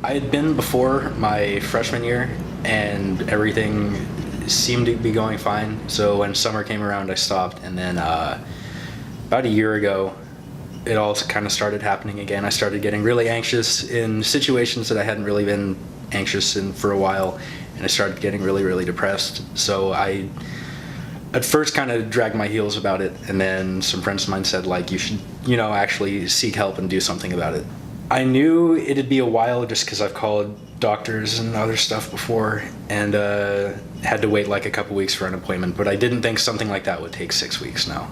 I had been before my freshman year, and everything seemed to be going fine. So when summer came around, I stopped, and then about a year ago, it all kind of started happening again. I started getting really anxious in situations that I hadn't really been anxious in for a while, and I started getting really, really depressed. So I, at first, kind of dragged my heels about it, and then some friends of mine said, like, you should, actually seek help and do something about it. I knew it'd be a while just because I've called doctors and other stuff before, and had to wait like a couple weeks for an appointment, but I didn't think something like that would take 6 weeks now.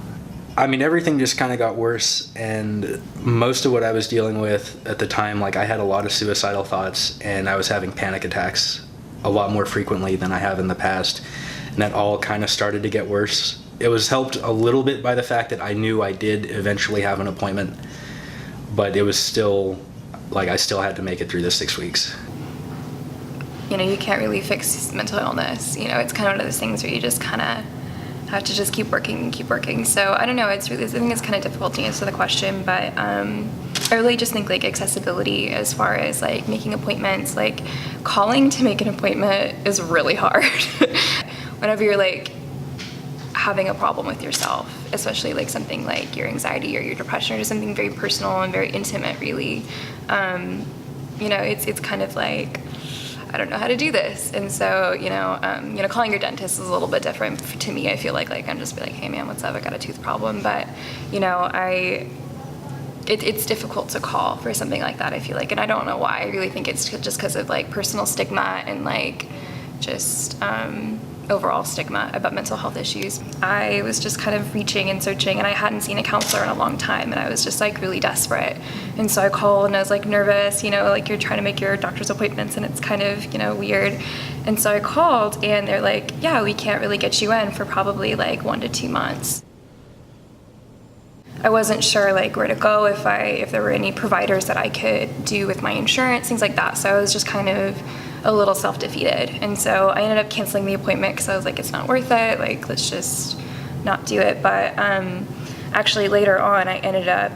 I mean, everything just kind of got worse, and most of what I was dealing with at the time, like I had a lot of suicidal thoughts, and I was having panic attacks a lot more frequently than I have in the past, and that all kind of started to get worse. It was helped a little bit by the fact that I knew I did eventually have an appointment, but it was still, like I still had to make it through the 6 weeks. You can't really fix mental illness. It's kind of one of those things where you just kind of have to just keep working and keep working. So I don't know, I think it's kind of difficult to answer the question, but I really just think like accessibility as far as like making appointments, like calling to make an appointment is really hard. Whenever you're like having a problem with yourself, especially like something like your anxiety or your depression or just something very personal and very intimate really, it's kind of like, I don't know how to do this. And so, calling your dentist is a little bit different to me. I feel like I'm just be like, hey man, what's up? I got a tooth problem. But, it's difficult to call for something like that, I feel like. And I don't know why. I really think it's just because of like personal stigma and like just overall stigma about mental health issues. I was just kind of reaching and searching, and I hadn't seen a counselor in a long time, and I was just like really desperate. And so I called, and I was like nervous, like you're trying to make your doctor's appointments and it's kind of, weird. And so I called, and they're like, yeah, we can't really get you in for probably like 1 to 2 months. I wasn't sure like where to go, if there were any providers that I could do with my insurance, things like that. So I was just kind of a little self-defeated. And so I ended up canceling the appointment because I was like, it's not worth it. Like, let's just not do it. But actually later on, I ended up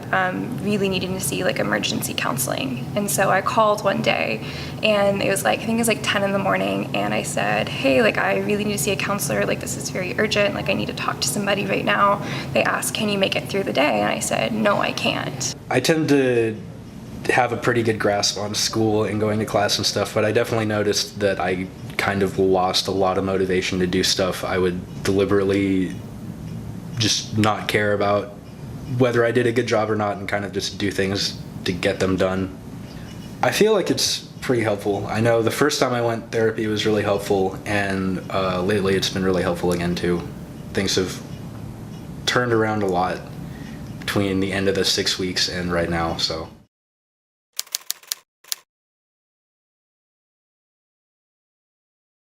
really needing to see like emergency counseling. And so I called one day, and it was like, I think it was like 10 in the morning. And I said, hey, like I really need to see a counselor. Like this is very urgent. Like I need to talk to somebody right now. They asked, can you make it through the day? And I said, no, I can't. I tend to have a pretty good grasp on school and going to class and stuff, but I definitely noticed that I kind of lost a lot of motivation to do stuff. I would deliberately just not care about whether I did a good job or not and kind of just do things to get them done. I feel like it's pretty helpful. I know the first time I went therapy was really helpful, and lately it's been really helpful again too. Things have turned around a lot between the end of the 6 weeks and right now, so.